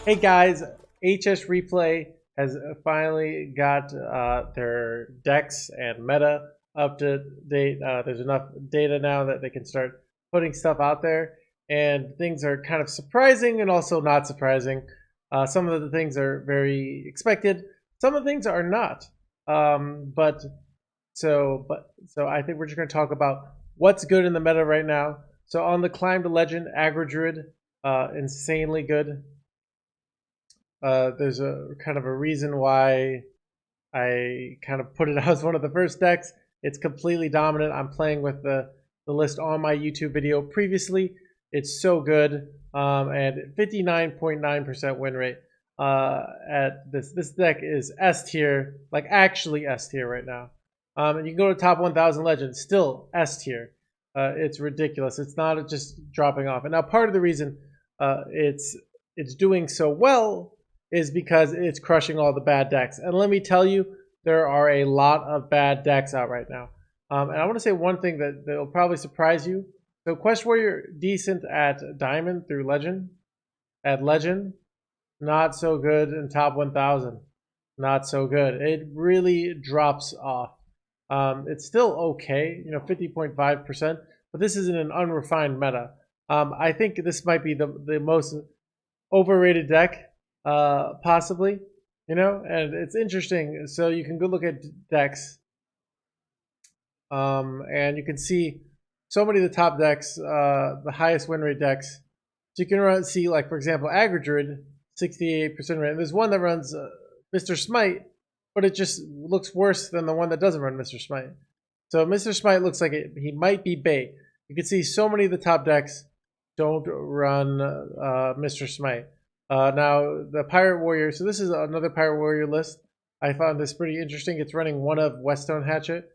Hey guys, hsreplay has finally got their decks and meta up to date. There's enough data now that they can start putting stuff out there, and things are kind of surprising and also not surprising. Some of the things are very expected, some of the things are not. But so I think we're just going to talk about what's good in the meta right now. So on the climb to legend, aggro druid, insanely good. There's a kind of a reason why I kind of put it out as one of the first decks. It's completely dominant. I'm playing with the list on my YouTube video previously. It's so good, and 59.9% win rate. At this deck is S tier, like actually S tier right now. And you can go to top 1,000 legends, still S tier. It's ridiculous. It's not just dropping off. And now part of the reason it's doing so well is because it's crushing all the bad decks. And let me tell you, there are a lot of bad decks out right now. And I want to say one thing that will probably surprise you. So Quest Warrior, decent at Diamond through Legend. At Legend, not so good in top 1,000. Not so good. It really drops off. It's still okay, 50.5%, but this is in an unrefined meta. I think this might be the most overrated deck, possibly, and it's interesting. So you can go look at decks, and you can see so many of the top decks, the highest win rate decks. So you can see, like, for example, Aggro Druid, 68% rate. And there's one that runs Mr. Smite, but it just looks worse than the one that doesn't run Mr. Smite. So Mr. Smite looks like he might be bait. You can see so many of the top decks don't run Mr. Smite. Now, the Pirate Warrior, so this is another Pirate Warrior list. I found this pretty interesting. It's running one of Whetstone Hatchet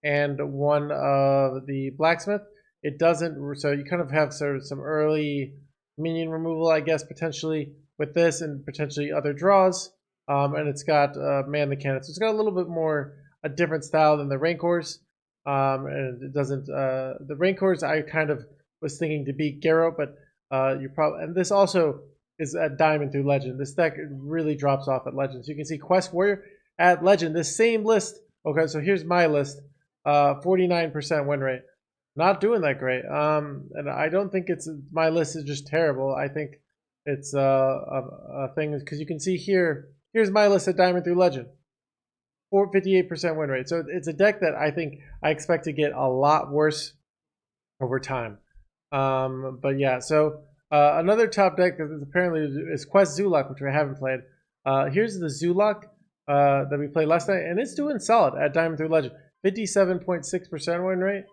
and one of the Blacksmith. It doesn't, so you kind of have sort of some early minion removal, I guess, potentially with this and potentially other draws. And it's got Man the Cannon. So it's got a little bit more a different style than the Rancors. And it doesn't, the Rancors I kind of was thinking to beat Garrow, but you probably, and this also is at Diamond through Legend. This deck really drops off at Legend. So you can see Quest Warrior at Legend, this same list. Okay, so here's my list, 49% win rate. Not doing that great. And I don't think it's, my list is just terrible. I think it's a thing, because you can see here, here's my list at Diamond through Legend. 58% win rate. So it's a deck that I think I expect to get a lot worse over time. But yeah, so another top deck that apparently is Quest Zulak, which I haven't played. Here's the Zulak that we played last night, and it's doing solid at Diamond through Legend. 57.6% win rate.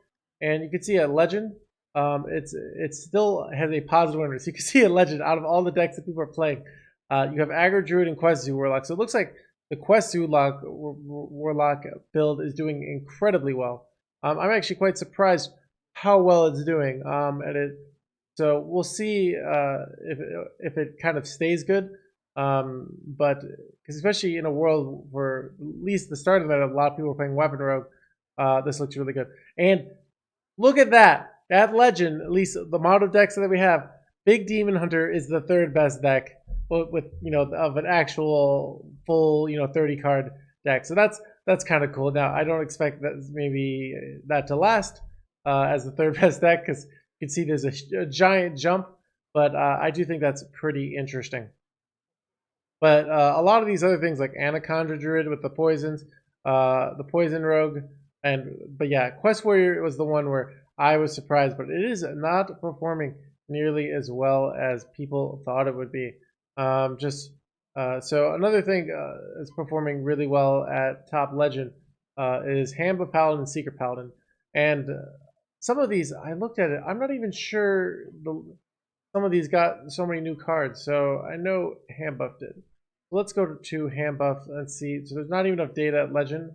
And you can see at Legend, it still has a positive win rate. So you can see at Legend, out of all the decks that people are playing, you have Aggro Druid and Quest Zoo Warlock. So it looks like the Quest Zoo Warlock build is doing incredibly well. I'm actually quite surprised how well it's doing. So we'll see if it kind of stays good. But because especially in a world where at least the start of that, a lot of people are playing Weapon Rogue, this looks really good. And look at that. At Legend, at least the model decks that we have, Big Demon Hunter is the third best deck with of an actual full 30 card deck. So that's kind of cool. Now I don't expect that to last as the third best deck, because you can see there's a giant jump, but I do think that's pretty interesting. But a lot of these other things like Anaconda Druid with the poisons, the Poison Rogue, but yeah, Quest Warrior was the one where I was surprised, but it is not performing nearly as well as people thought it would be. So another thing is performing really well at top Legend is Hamba Paladin, Secret Paladin, and some of these I looked at it. I'm not even sure some of these got so many new cards. So I know Hambuff did. Let's go to Hambuff and see. So there's not even enough data at Legend,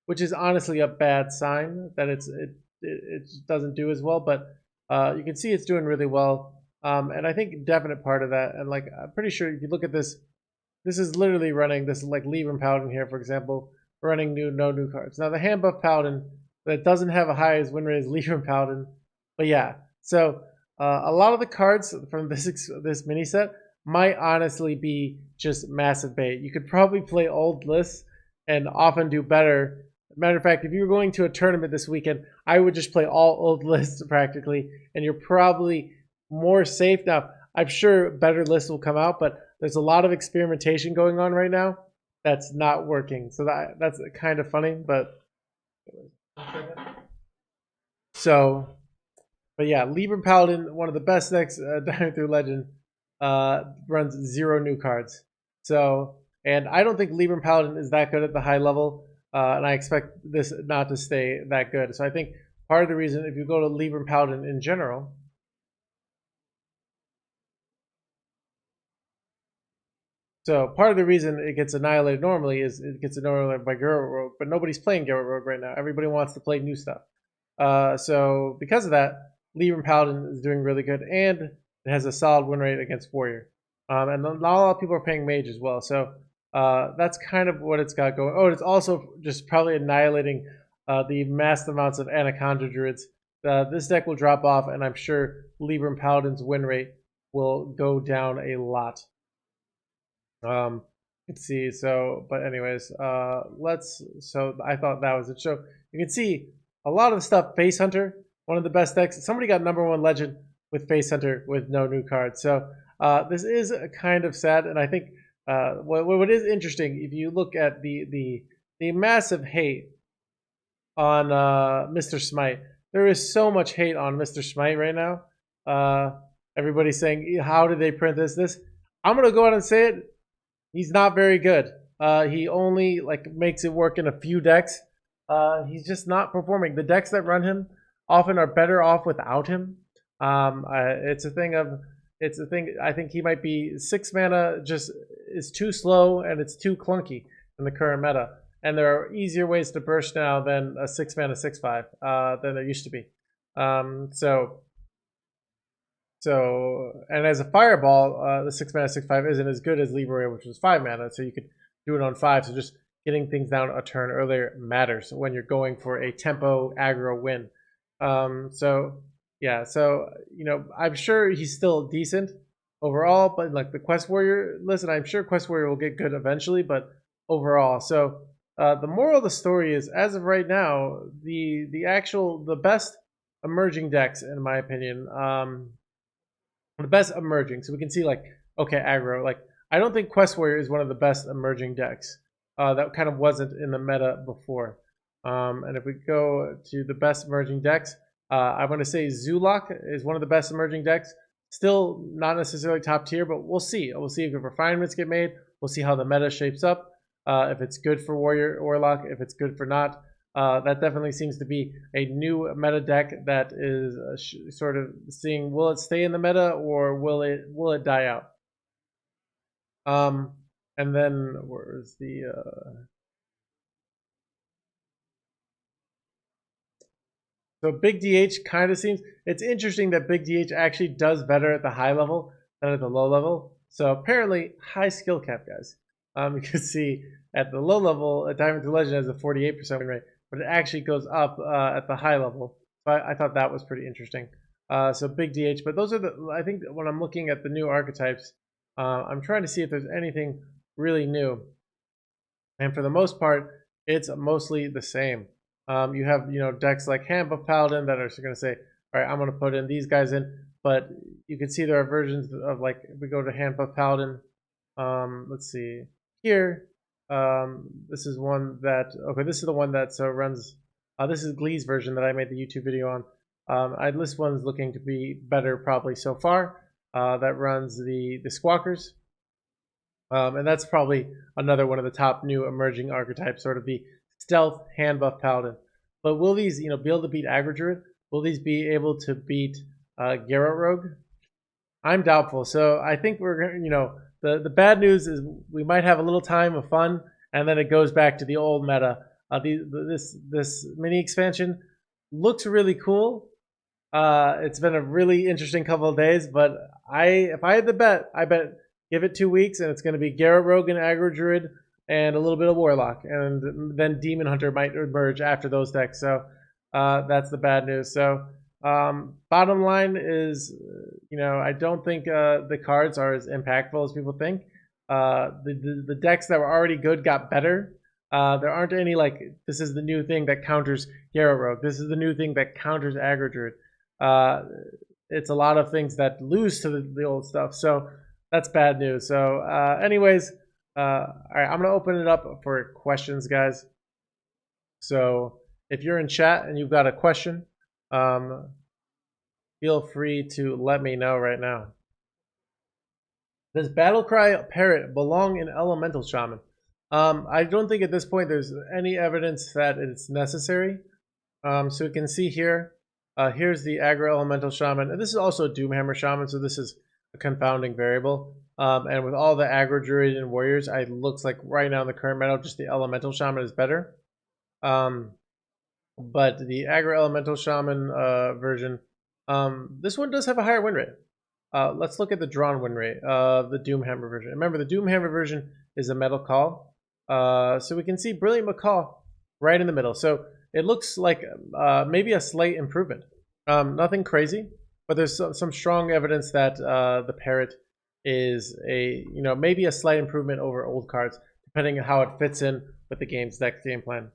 which is honestly a bad sign that it doesn't do as well. But you can see it's doing really well. And I think definite part of that, and like I'm pretty sure if you look at this, this is literally running this like Libram Paladin here, for example, running no new cards. Now the Handbuff Paladin that doesn't have a high as win rate as Libram Paladin, but yeah. So a lot of the cards from this mini set might honestly be just massive bait. You could probably play old lists and often do better. Matter of fact, if you were going to a tournament this weekend, I would just play all old lists practically, and you're probably more safe. Now, I'm sure better lists will come out, but there's a lot of experimentation going on right now that's not working. So that's kind of funny, but so, but yeah, Libram Paladin, one of the best decks, Diamond through Legend, runs 0 new cards. So, and I don't think Libram Paladin is that good at the high level, and I expect this not to stay that good. So I think part of the reason, if you go to Libram Paladin in general, so part of the reason it gets annihilated normally is it gets annihilated by Garrett Rogue, but nobody's playing Garrett Rogue right now. Everybody wants to play new stuff. So because of that, Libram Paladin is doing really good, and it has a solid win rate against Warrior. And not a lot of people are playing Mage as well. So that's kind of what it's got going. Oh, it's also just probably annihilating the massive amounts of Anaconda Druids. This deck will drop off, and I'm sure Libram Paladin's win rate will go down a lot. Let's see. So, but anyways, so I thought that was it. So you can see a lot of the stuff. Face Hunter, one of the best decks. Somebody got #1 Legend with Face Hunter with no new cards. So this is kind of sad, and I think what is interesting, if you look at the massive hate on Mr. Smite, there is so much hate on Mr. Smite right now. Everybody's saying, how did they print this? I'm gonna go out and say it. He's not very good. He only makes it work in a few decks. He's just not performing. The decks that run him often are better off without him. It's a thing. I think he might be 6 mana just is too slow and it's too clunky in the current meta. And there are easier ways to burst now than a 6 mana 6/5 than there used to be. So, and as a fireball, the 6 mana 6/5 isn't as good as Liberator, which was 5 mana. So you could do it on 5. So just getting things down a turn earlier matters when you're going for a tempo aggro win. So yeah, so I'm sure he's still decent overall, but like the Quest Warrior, listen, I'm sure Quest Warrior will get good eventually, but overall, so the moral of the story is, as of right now, the best emerging decks, in my opinion, the best emerging. So we can see okay, aggro. I don't think Quest Warrior is one of the best emerging decks. That kind of wasn't in the meta before. And if we go to the best emerging decks, I'm going to say Zulok is one of the best emerging decks. Still not necessarily top tier, but we'll see. We'll see if refinements get made. We'll see how the meta shapes up. If it's good for Warrior Warlock, if it's good for not. That definitely seems to be a new meta deck that is sort of seeing, will it stay in the meta or will it die out? And then where's the so Big DH kind of seems, it's interesting that Big DH actually does better at the high level than at the low level. So apparently high skill cap, guys. You can see at the low level, Diamond through Legend has a 48% win rate, but it actually goes up at the high level. So I thought that was pretty interesting. So Big DH, but those are I think when I'm looking at the new archetypes, I'm trying to see if there's anything really new. And for the most part, it's mostly the same. You have decks like Handbuff Paladin that are going to say, all right, I'm going to put in these guys in, but you can see there are versions of if we go to Handbuff Paladin, let's see here. This is one that this is the one that runs. This is Glee's version that I made the YouTube video on. This one's looking to be better probably so far. That runs the Squawkers. And that's probably another one of the top new emerging archetypes, sort of the stealth Handbuff Paladin. But will these, be able to beat Aggro Druid? Will these be able to beat Garrett Rogue? I'm doubtful. So I think we're, the bad news is we might have a little time of fun, and then it goes back to the old meta. This mini expansion looks really cool. It's been a really interesting couple of days, but if I had to bet, I bet give it 2 weeks, and it's going to be Garrett Rogue and Aggro Druid and a little bit of Warlock, and then Demon Hunter might emerge after those decks. So that's the bad news. So Bottom line is, I don't think the cards are as impactful as people think. The decks that were already good got better. There aren't any like this is the new thing that counters Hero Rogue. This is the new thing that counters Aggro Druid. It's a lot of things that lose to the old stuff. So that's bad news. So, anyways, all right, I'm gonna open it up for questions, guys. So if you're in chat and you've got a question, feel free to let me know right now. Does Battlecry Parrot belong in Elemental Shaman? I don't think at this point there's any evidence that it's necessary. So you can see here, here's the Aggro Elemental Shaman. And this is also a Doomhammer Shaman, so this is a confounding variable. And with all the Aggro Druid and Warriors, it looks like right now in the current meta, just the Elemental Shaman is better. But the Aggro Elemental Shaman version, this one does have a higher win rate. Let's look at the drawn win rate of the Doomhammer version. Remember, the Doomhammer version is a metal call. So we can see Brilliant Macaw right in the middle. So it looks like maybe a slight improvement. Nothing crazy, but there's some strong evidence that the Parrot is maybe a slight improvement over old cards, depending on how it fits in with the game's deck game plan.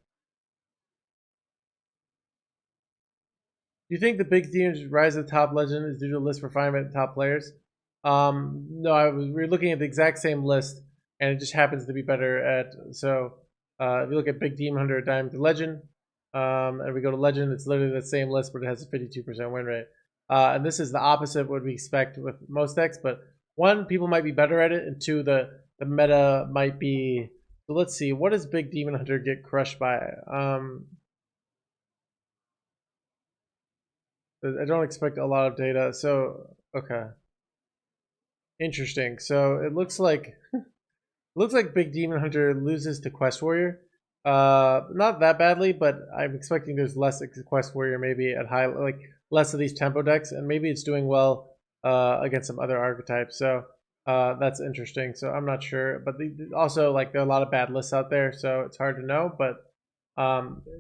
Do you think the big team's rise of the top legend is due to list refinement of top players? No, we're looking at the exact same list, and it just happens to be better at. So if you look at Big Demon Hunter Diamond to Legend, and we go to Legend, it's literally the same list, but it has a 52% win rate. And this is the opposite of what we expect with most decks. But one, people might be better at it, and two, the meta might be. So let's see, what does Big Demon Hunter get crushed by? I don't expect a lot of data. So okay, interesting. So it looks like Big Demon Hunter loses to Quest Warrior. Not that badly, but I'm expecting there's less Quest Warrior maybe at high, like less of these tempo decks, and maybe it's doing well against some other archetypes. So that's interesting. So I'm not sure, but also like there are a lot of bad lists out there, so it's hard to know. But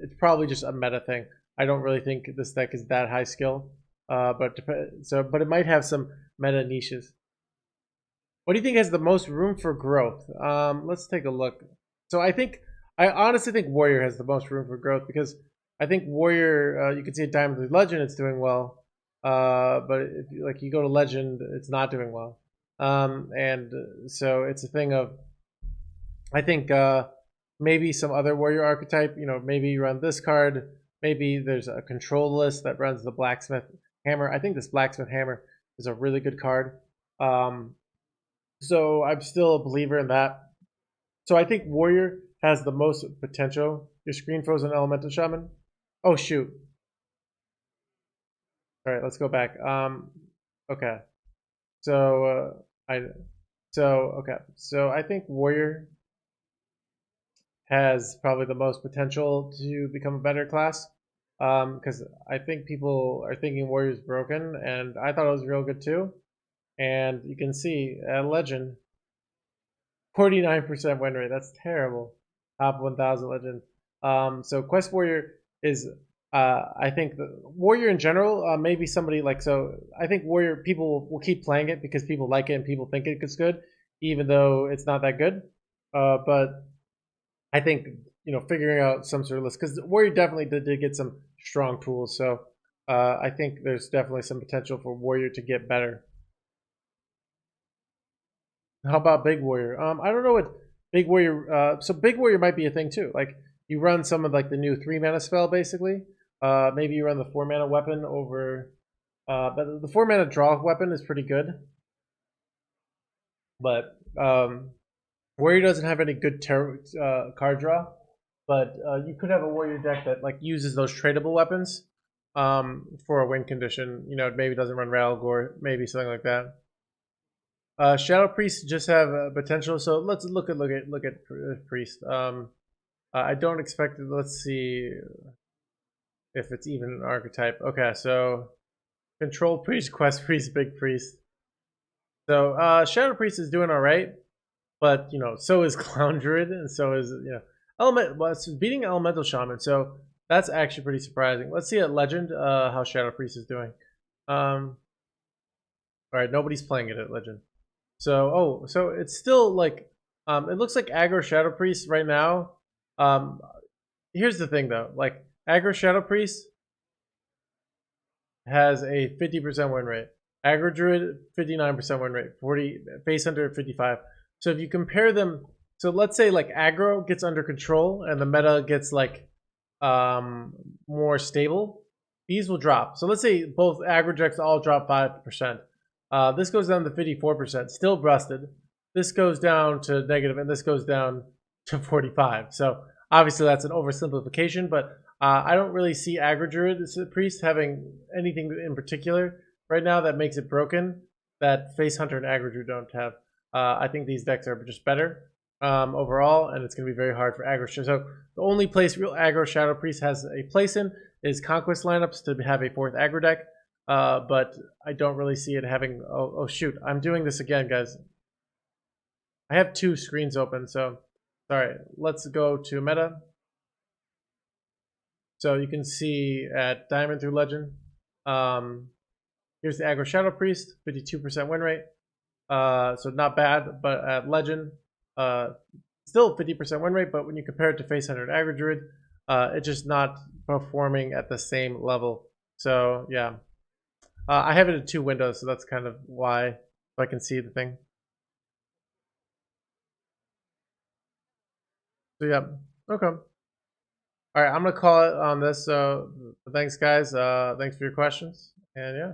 it's probably just a meta thing. I don't really think this deck is that high skill, but it might have some meta niches. What do you think has the most room for growth? Let's take a look. So I honestly think Warrior has the most room for growth because I think Warrior, you can see a Diamond to Legend, it's doing well, but if you go to Legend, it's not doing well, and so it's a thing of, I think maybe some other Warrior archetype, maybe you run this card. Maybe there's a control list that runs the Blacksmith Hammer. I think this Blacksmith Hammer is a really good card. So I'm still a believer in that. So I think Warrior has the most potential. Your screen froze on Elemental Shaman. Oh, shoot. All right, let's go back. Okay. So, So I think Warrior has probably the most potential to become a better class, because I think people are thinking Warrior's broken, and I thought it was real good too. And you can see at Legend, 49% win rate. That's terrible. Top 1,000 Legend. So Quest Warrior is, I think the Warrior in general, maybe somebody like, so I think Warrior, people will keep playing it because people like it and people think it's good, even though it's not that good. But I think, figuring out some sort of list, because Warrior definitely did get some strong tools. So I think there's definitely some potential for Warrior to get better. How about Big Warrior? I don't know what Big Warrior. So Big Warrior might be a thing too. Like you run some of like the new 3-mana spell basically. Maybe you run the 4-mana weapon over. But the 4-mana draw weapon is pretty good. But Warrior doesn't have any good card draw. But you could have a Warrior deck that like uses those tradable weapons for a win condition. It maybe doesn't run Ralgor, maybe something like that. Shadow Priest just have potential, so let's look at Priest. I don't expect it. Let's see if it's even an archetype. Okay, so Control Priest, Quest Priest, Big Priest. So Shadow Priest is doing all right, but so is Clown Druid, and so is Element. Well, it's beating Elemental Shaman, so That's actually pretty surprising. Let's see at Legend how Shadow Priest is doing. All right, nobody's playing it at Legend. So, so it's still like, it looks like aggro Shadow Priest right now. Here's the thing though, like aggro Shadow Priest has a 50% win rate. Aggro Druid, 59% win rate. 40 Face Hunter, 55. So if you compare them, so let's say like aggro gets under control and the meta gets like more stable, these will drop. So let's say both aggro decks all drop 5%. This goes down to 54%, still busted. This goes down to negative, and this goes down to 45. So obviously that's an oversimplification, but I don't really see aggro Druid Priest having anything in particular right now that makes it broken that Face Hunter and aggro Druid don't have. I think these decks are just better overall, and it's going to be very hard for aggro. So the only place real aggro Shadow Priest has a place in is Conquest lineups to have a fourth aggro deck, but I don't really see it having. Oh shoot, I'm doing this again, guys. I have two screens open, so sorry. Let's go to meta. So you can see at Diamond through Legend. Here's the aggro Shadow Priest, 52% win rate. So not bad, but at Legend, still 50% win rate, but when you compare it to Face Hunter and aggro Druid, it's just not performing at the same level. So yeah, I have it in 2 windows, so that's kind of why, if I can see the thing. So yeah, okay. All right, I'm gonna call it on this. So thanks, guys. Thanks for your questions, and yeah.